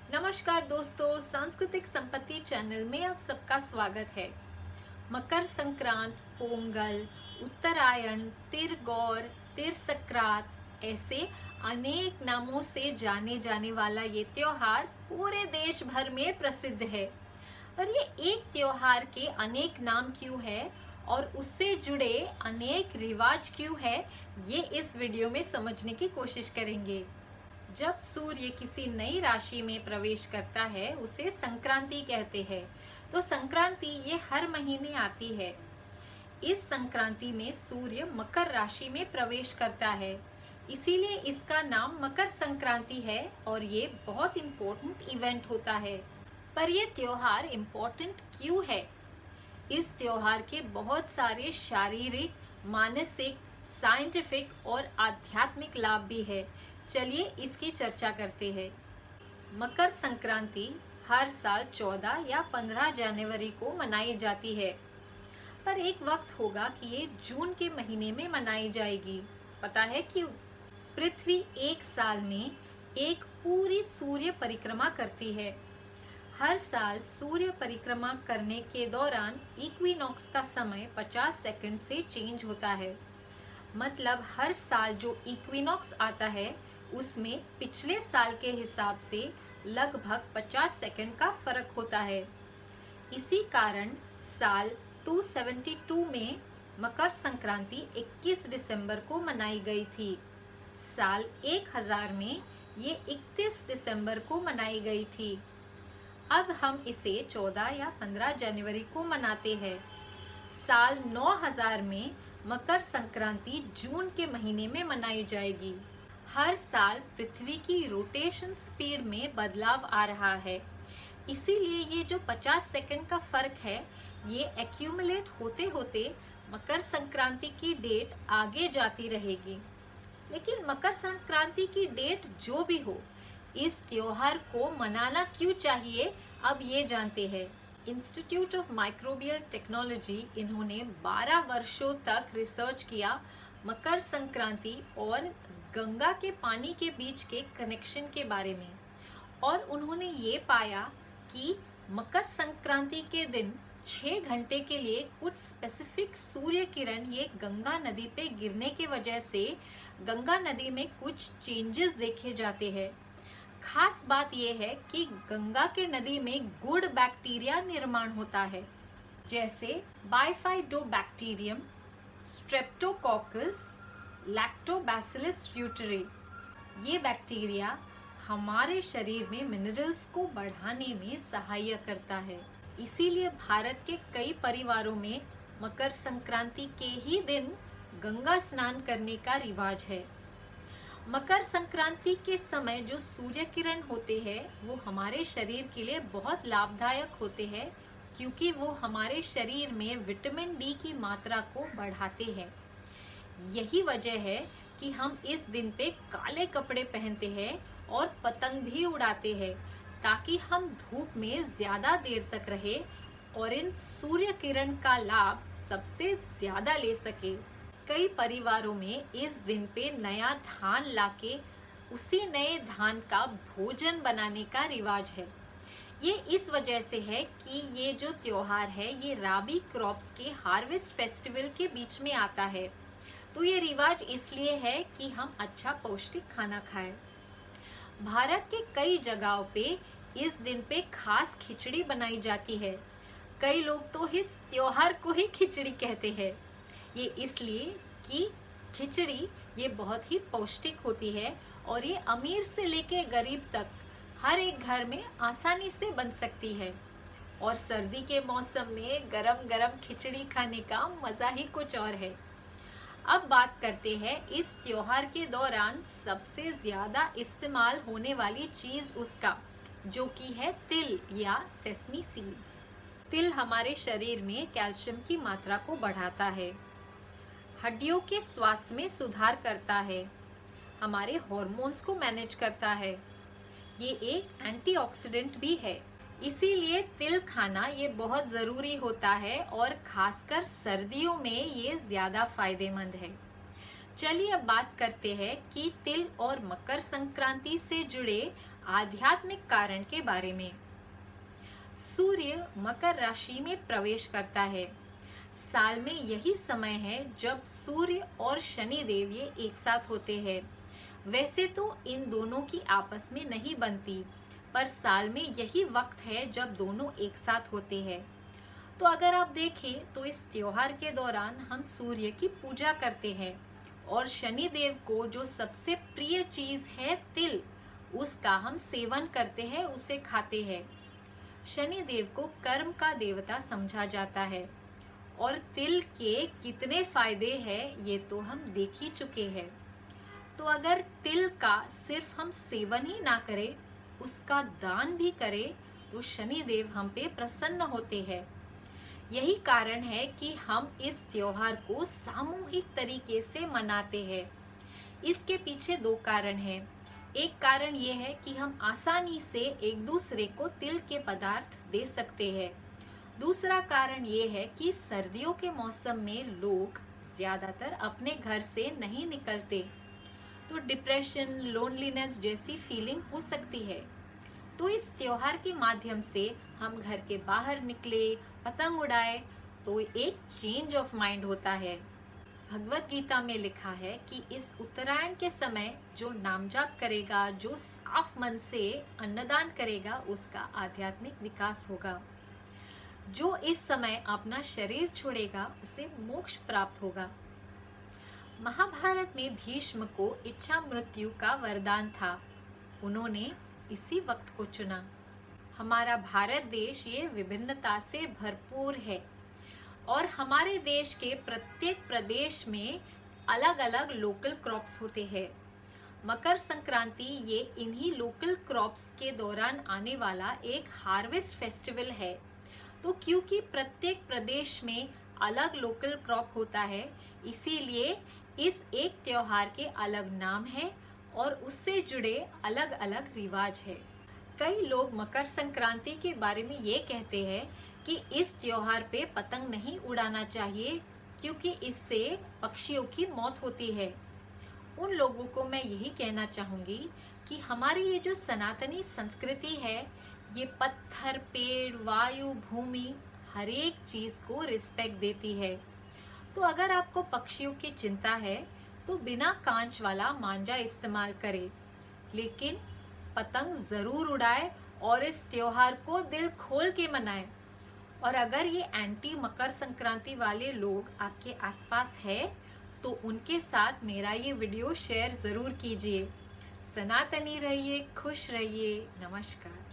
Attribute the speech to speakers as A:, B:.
A: नमस्कार दोस्तों, सांस्कृतिक संपत्ति चैनल में आप सबका स्वागत है। मकर संक्रांत, पोंगल, उत्तरायण, तिरगौर, तिरसक्रात ऐसे अनेक नामों से जाने जाने वाला ये त्योहार पूरे देश भर में प्रसिद्ध है। पर ये एक त्योहार के अनेक नाम क्यों है और उससे जुड़े अनेक रिवाज क्यों है, ये इस वीडियो में समझने की कोशिश करेंगे। जब सूर्य किसी नई राशि में प्रवेश करता है उसे संक्रांति कहते हैं। तो संक्रांति ये हर महीने आती है। इस संक्रांति में सूर्य मकर राशि में प्रवेश करता है, इसीलिए इसका नाम मकर संक्रांति है और ये बहुत इम्पोर्टेंट इवेंट होता है। पर यह त्योहार इम्पोर्टेंट क्यों है? इस त्योहार के बहुत सारे शारीरिक, मानसिक, साइंटिफिक और आध्यात्मिक लाभ भी है। चलिए इसकी चर्चा करते हैं। मकर संक्रांति हर साल 14 या 15 जनवरी को मनाई जाती है, पर एक वक्त होगा कि ये जून के महीने में मनाई जाएगी। पता है क्यों? पृथ्वी एक साल में एक पूरी सूर्य परिक्रमा करती है। हर साल सूर्य परिक्रमा करने के दौरान इक्विनॉक्स का समय 50 सेकंड से चेंज होता है। मतलब हर साल जो इक्विनॉक्स आता है उसमें पिछले साल के हिसाब से लगभग 50 सेकंड का फर्क होता है। इसी कारण साल 272 में मकर संक्रांति 21 दिसंबर को मनाई गई थी। साल 1000 में ये 31 दिसंबर को मनाई गई थी। अब हम इसे 14 या 15 जनवरी को मनाते हैं। साल 9000 में मकर संक्रांति जून के महीने में मनाई जाएगी। हर साल पृथ्वी की रोटेशन स्पीड में बदलाव आ रहा है, इसीलिए ये जो 50 सेकंड का फर्क है ये एक्यूमुलेट होते होते मकर संक्रांति की डेट आगे जाती रहेगी। लेकिन मकर संक्रांति की डेट जो भी हो, इस त्योहार को मनाना क्यों चाहिए, अब ये जानते हैं। इंस्टीट्यूट ऑफ माइक्रोबियल टेक्नोलॉजी इन्होंने 12 वर्षों तक रिसर्च किया मकर संक्रांति और गंगा के पानी के बीच के कनेक्शन के बारे में, और उन्होंने ये पाया कि मकर संक्रांति के दिन 6 घंटे के लिए कुछ स्पेसिफिक सूर्य किरण ये गंगा नदी पे गिरने के वजह से गंगा नदी में कुछ चेंजेस देखे जाते हैं। खास बात यह है कि गंगा के नदी में गुड बैक्टीरिया निर्माण होता है, जैसे बाइफाइडोबैक्टीरियम, स्ट्रेप्टोकोकस, लैक्टोबैसिलस ड्यूटरी। ये बैक्टीरिया हमारे शरीर में मिनरल्स को बढ़ाने में सहायता करता है। इसीलिए भारत के कई परिवारों में मकर संक्रांति के ही दिन गंगा स्नान करने का रिवाज है। मकर संक्रांति के समय जो सूर्य किरण होते हैं वो हमारे शरीर के लिए बहुत लाभदायक होते हैं, क्योंकि वो हमारे शरीर में विटामिन डी की मात्रा को बढ़ाते हैं। यही वजह है कि हम इस दिन पे काले कपड़े पहनते हैं और पतंग भी उड़ाते हैं, ताकि हम धूप में ज्यादा देर तक रहे और इन सूर्य किरण का लाभ सबसे ज्यादा ले सके। कई परिवारों में इस दिन पे नया धान लाके उसी नए धान का भोजन बनाने का रिवाज है। ये इस वजह से है कि ये जो त्योहार है ये राबी क्रॉप्स के हार्वेस्ट फेस्टिवल के बीच में आता है। तो ये रिवाज इसलिए है कि हम अच्छा पौष्टिक खाना खाएं। भारत के कई जगहों पे इस दिन पे खास खिचड़ी बनाई जाती है। कई लोग तो इस त्योहार को ही खिचड़ी कहते हैं। ये इसलिए कि खिचड़ी ये बहुत ही पौष्टिक होती है और ये अमीर से लेके गरीब तक हर एक घर में आसानी से बन सकती है। और सर्दी के मौसम में गरम गरम खिचड़ी खाने का मजा ही कुछ और है। अब बात करते हैं इस त्योहार के दौरान सबसे ज्यादा इस्तेमाल होने वाली चीज उसका, जो कि है तिल या सेसमी सीड्स। तिल हमारे शरीर में कैल्शियम की मात्रा को बढ़ाता है, हड्डियों के स्वास्थ्य में सुधार करता है, हमारे हार्मोन्स को मैनेज करता है। ये एक एंटीऑक्सीडेंट भी है, इसीलिए तिल खाना ये बहुत जरूरी होता है और खासकर सर्दियों में ये ज्यादा फायदेमंद है। चलिए अब बात करते हैं कि तिल और मकर संक्रांति से जुड़े आध्यात्मिक कारण के बारे में। सूर्य मकर राशि में प्रवेश करता है। साल में यही समय है जब सूर्य और शनि देव ये एक साथ होते हैं। वैसे तो इन दोनों की आपस में नहीं बनती, पर साल में यही वक्त है जब दोनों एक साथ होते हैं। तो अगर आप देखें तो इस त्योहार के दौरान हम सूर्य की पूजा करते हैं और शनि देव को जो सबसे प्रिय चीज है तिल, उसका हम सेवन करते हैं, उसे खाते हैं। शनि देव को कर्म का देवता समझा जाता है और तिल के कितने फायदे हैं ये तो हम देख ही चुके हैं। तो अगर तिल का सिर्फ हम सेवन ही ना करें, उसका दान भी करें, तो शनि देव हम पे प्रसन्न होते हैं। यही कारण है कि हम इस त्योहार को सामूहिक तरीके से मनाते हैं। इसके पीछे दो कारण हैं। एक कारण ये है कि हम आसानी से एक दूसरे को तिल के पदार्थ दे सकते हैं। दूसरा कारण ये है कि सर्दियों के मौसम में लोग ज्यादातर अपने घर से नहीं निकलते, तो डिप्रेशन, लोनलीनेस जैसी फीलिंग हो सकती है। तो इस त्योहार के माध्यम से हम घर के बाहर निकले, पतंग उड़ाए, तो एक चेंज ऑफ माइंड होता है। भगवत गीता में लिखा है कि इस उत्तरायण के समय जो नाम जाप करेगा, जो साफ मन से अन्नदान करेगा, उसका आध्यात्मिक विकास होगा। जो इस समय अपना शरीर छोड़ेगा, उसे मोक्ष प्राप्त होगा। महाभारत में भीष्म को इच्छा मृत्यु का वरदान था। उन्होंने इसी वक्त को चुना। हमारा भारत देश ये विभिन्नता से भरपूर है और हमारे देश के प्रत्येक प्रदेश में अलग अलग लोकल क्रॉप्स होते हैं। मकर संक्रांति ये इन्हीं लोकल क्रॉप्स के दौरान आने वाला एक हार्वेस्ट फेस्टिवल है। तो क्योंकि प्रत्येक प्रदेश में अलग लोकल क्रॉप होता है, इसीलिए इस एक त्योहार के अलग नाम है और उससे जुड़े अलग अलग रिवाज है। कई लोग मकर संक्रांति के बारे में ये कहते हैं कि इस त्योहार पे पतंग नहीं उड़ाना चाहिए क्योंकि इससे पक्षियों की मौत होती है। उन लोगों को मैं यही कहना चाहूंगी कि हमारी ये जो सनातनी संस्कृति है, ये पत्थर, पेड़, वायु, भूमि, हर एक चीज को रिस्पेक्ट देती है। तो अगर आपको पक्षियों की चिंता है तो बिना कांच वाला मांजा इस्तेमाल करें, लेकिन पतंग जरूर उड़ाए और इस त्योहार को दिल खोल के मनाएं। और अगर ये एंटी मकर संक्रांति वाले लोग आपके आसपास है तो उनके साथ मेरा ये वीडियो शेयर जरूर कीजिए। सनातनी रहिए, खुश रहिए। नमस्कार।